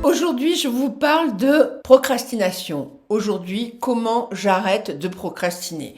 Aujourd'hui, je vous parle de procrastination. Aujourd'hui, comment j'arrête de procrastiner.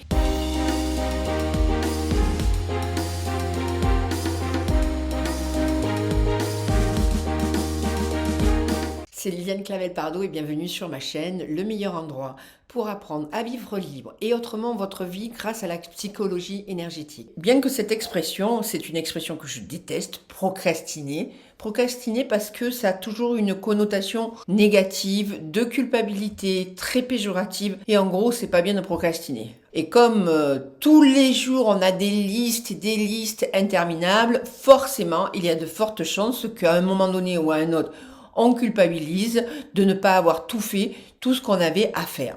C'est Liliane Clavel-Pardo et bienvenue sur ma chaîne, le meilleur endroit pour apprendre à vivre libre et autrement votre vie grâce à la psychologie énergétique. Bien que cette expression, c'est une expression que je déteste, procrastiner. Procrastiner parce que ça a toujours une connotation négative, de culpabilité, très péjorative et en gros, c'est pas bien de procrastiner. Et comme tous les jours on a des listes interminables, forcément, il y a de fortes chances qu'à un moment donné ou à un autre, on culpabilise de ne pas avoir tout fait, tout ce qu'on avait à faire.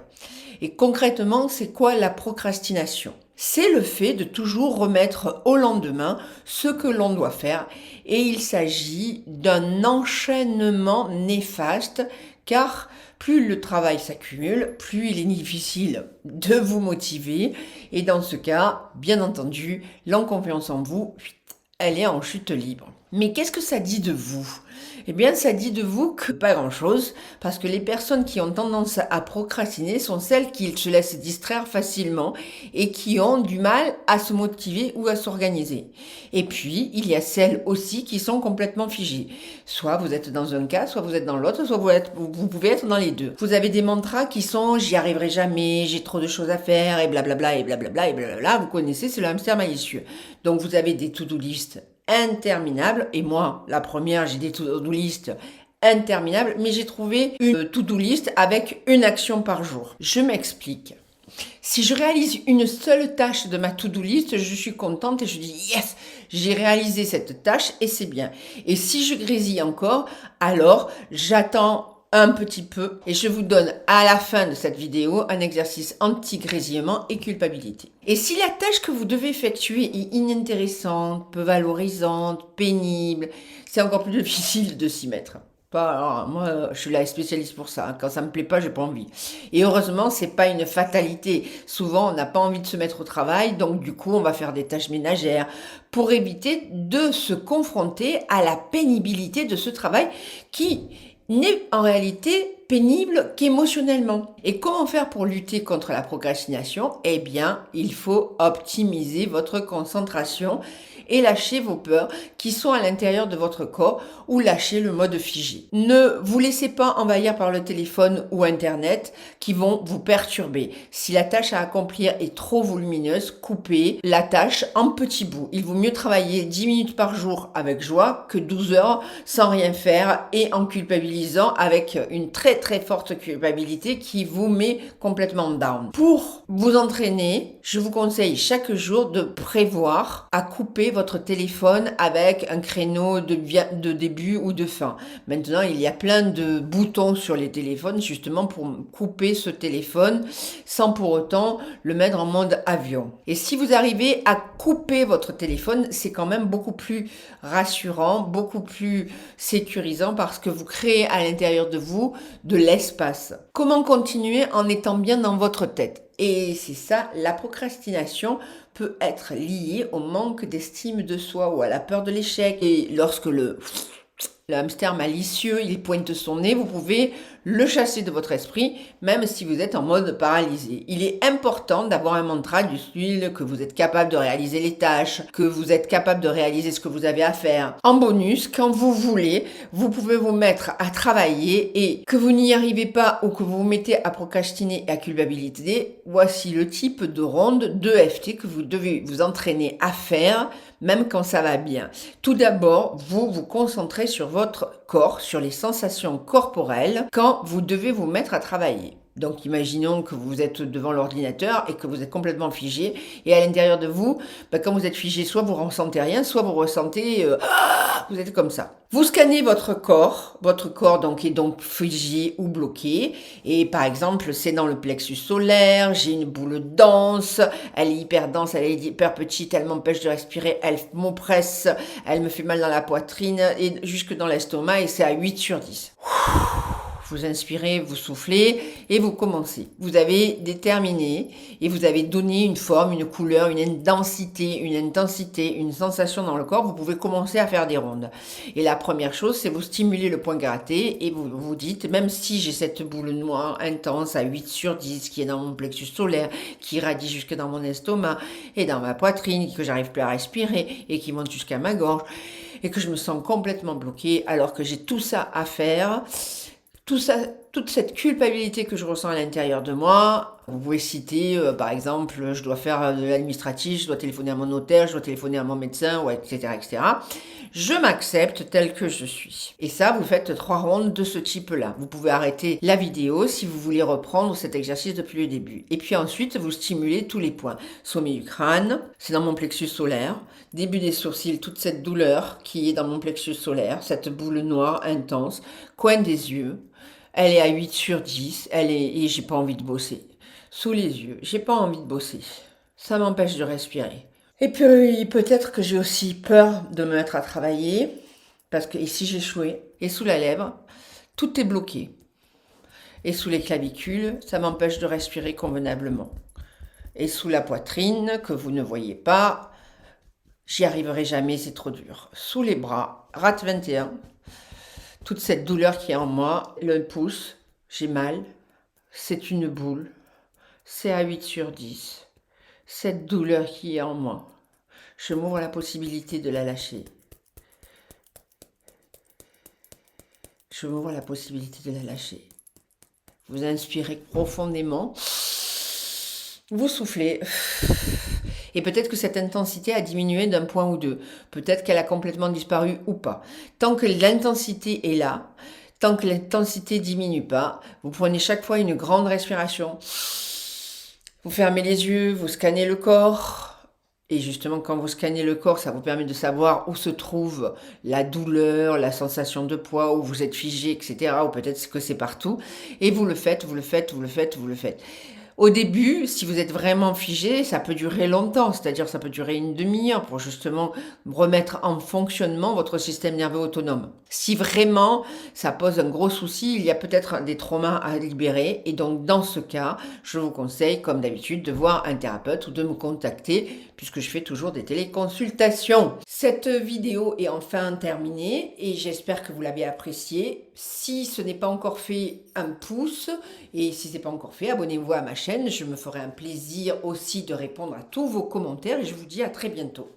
Et concrètement, c'est quoi la procrastination ? C'est le fait de toujours remettre au lendemain ce que l'on doit faire. Et il s'agit d'un enchaînement néfaste, car plus le travail s'accumule, plus il est difficile de vous motiver. Et dans ce cas, bien entendu, l'enconfiance en vous, elle est en chute libre. Mais qu'est-ce que ça dit de vous ? Eh bien, ça dit de vous que pas grand-chose, parce que les personnes qui ont tendance à procrastiner sont celles qui se laissent distraire facilement et qui ont du mal à se motiver ou à s'organiser. Et puis, il y a celles aussi qui sont complètement figées. Soit vous êtes dans un cas, soit vous êtes dans l'autre, soit vous pouvez être dans les deux. Vous avez des mantras qui sont « j'y arriverai jamais, j'ai trop de choses à faire » et blablabla et blablabla et blablabla. Vous connaissez, c'est le hamster malicieux. Donc, vous avez des to-do list interminables, et moi, la première, j'ai des to-do list interminables, mais j'ai trouvé une to-do list avec une action par jour. Je m'explique. Si je réalise une seule tâche de ma to-do list, je suis contente et je dis « yes, j'ai réalisé cette tâche et c'est bien ». Et si je grésille encore, alors j'attends un petit peu et je vous donne à la fin de cette vidéo un exercice anti-grésillement et culpabilité. Et si la tâche que vous devez effectuer est inintéressante, peu valorisante, pénible, c'est encore plus difficile de s'y mettre. Alors, moi, je suis la spécialiste pour ça. Quand ça me plaît pas, j'ai pas envie. Et heureusement, c'est pas une fatalité. Souvent, on n'a pas envie de se mettre au travail, donc du coup, on va faire des tâches ménagères pour éviter de se confronter à la pénibilité de ce travail qui n'est en réalité pénible qu'émotionnellement. Et comment faire pour lutter contre la procrastination ? Eh bien, il faut optimiser votre concentration et lâcher vos peurs qui sont à l'intérieur de votre corps ou lâcher le mode figé. Ne vous laissez pas envahir par le téléphone ou Internet qui vont vous perturber. Si la tâche à accomplir est trop volumineuse, coupez la tâche en petits bouts. Il vaut mieux travailler 10 minutes par jour avec joie que 12 heures sans rien faire et en culpabilisant avec une très forte culpabilité qui vous met complètement down. Pour vous entraîner, je vous conseille chaque jour de prévoir à couper votre téléphone avec un créneau de début ou de fin. Maintenant, il y a plein de boutons sur les téléphones justement pour couper ce téléphone sans pour autant le mettre en mode avion. Et si vous arrivez à couper votre téléphone, c'est quand même beaucoup plus rassurant, beaucoup plus sécurisant parce que vous créez à l'intérieur de vous de l'espace. Comment continuer en étant bien dans votre tête ? Et c'est ça, la procrastination peut être liée au manque d'estime de soi ou à la peur de l'échec. Et lorsque le hamster malicieux, il pointe son nez, vous pouvez le chasser de votre esprit, même si vous êtes en mode paralysé. Il est important d'avoir un mantra du style que vous êtes capable de réaliser les tâches, que vous êtes capable de réaliser ce que vous avez à faire. En bonus, quand vous voulez, vous pouvez vous mettre à travailler et que vous n'y arrivez pas ou que vous vous mettez à procrastiner et à culpabiliser, voici le type de ronde de FT que vous devez vous entraîner à faire, même quand ça va bien. Tout d'abord, vous vous concentrez sur votre corps, sur les sensations corporelles quand vous devez vous mettre à travailler. Donc imaginons que vous êtes devant l'ordinateur et que vous êtes complètement figé et à l'intérieur de vous, quand vous êtes figé, soit vous ressentez rien, soit vous ressentez vous êtes comme ça. Vous scannez votre corps donc est donc figé ou bloqué et par exemple c'est dans le plexus solaire, j'ai une boule dense, elle est hyper dense, elle est hyper petite, elle m'empêche de respirer, elle m'oppresse, elle me fait mal dans la poitrine et jusque dans l'estomac et c'est à 8 sur 10. Vous inspirez, vous soufflez et vous commencez. Vous avez déterminé et vous avez donné une forme, une couleur, une densité, une intensité, une sensation dans le corps. Vous pouvez commencer à faire des rondes. Et la première chose, c'est vous stimuler le point gratté et vous vous dites, même si j'ai cette boule noire intense à 8/10 qui est dans mon plexus solaire, qui irradie jusque dans mon estomac et dans ma poitrine, que j'arrive plus à respirer et qui monte jusqu'à ma gorge et que je me sens complètement bloquée alors que j'ai tout ça à faire, tout ça, toute cette culpabilité que je ressens à l'intérieur de moi. Vous pouvez citer, par exemple, je dois faire de l'administratif, je dois téléphoner à mon notaire, je dois téléphoner à mon médecin, ouais, etc., etc. Je m'accepte tel que je suis. Et ça, vous faites 3 rondes de ce type-là. Vous pouvez arrêter la vidéo si vous voulez reprendre cet exercice depuis le début. Et puis ensuite, vous stimulez tous les points. Sommet du crâne, c'est dans mon plexus solaire. Début des sourcils, toute cette douleur qui est dans mon plexus solaire, cette boule noire intense. Coin des yeux, elle est à 8/10, et j'ai pas envie de bosser. Sous les yeux, j'ai pas envie de bosser. Ça m'empêche de respirer. Et puis peut-être que j'ai aussi peur de me mettre à travailler, parce que ici j'ai échoué. Et sous la lèvre, tout est bloqué. Et sous les clavicules, ça m'empêche de respirer convenablement. Et sous la poitrine, que vous ne voyez pas, j'y arriverai jamais, c'est trop dur. Sous les bras, rate 21, toute cette douleur qui est en moi, le pouce, j'ai mal, c'est une boule, c'est à 8/10. Cette douleur qui est en moi, je m'ouvre à la possibilité de la lâcher. Je m'ouvre à la possibilité de la lâcher. Vous inspirez profondément, vous soufflez. Et peut-être que cette intensité a diminué d'un point ou deux. Peut-être qu'elle a complètement disparu ou pas. Tant que l'intensité est là, tant que l'intensité diminue pas, vous prenez chaque fois une grande respiration. Vous fermez les yeux, vous scannez le corps. Et justement, quand vous scannez le corps, ça vous permet de savoir où se trouve la douleur, la sensation de poids, où vous êtes figé, etc. Ou peut-être que c'est partout. Et vous le faites, vous le faites, vous le faites, vous le faites. Au début, si vous êtes vraiment figé, ça peut durer longtemps, c'est-à-dire ça peut durer une demi-heure pour justement remettre en fonctionnement votre système nerveux autonome. Si vraiment ça pose un gros souci, il y a peut-être des traumas à libérer et donc dans ce cas, je vous conseille comme d'habitude de voir un thérapeute ou de me contacter puisque je fais toujours des téléconsultations. Cette vidéo est enfin terminée et j'espère que vous l'avez appréciée. Si ce n'est pas encore fait, un pouce, et si ce n'est pas encore fait, abonnez-vous à ma chaîne. Je me ferai un plaisir aussi de répondre à tous vos commentaires et je vous dis à très bientôt.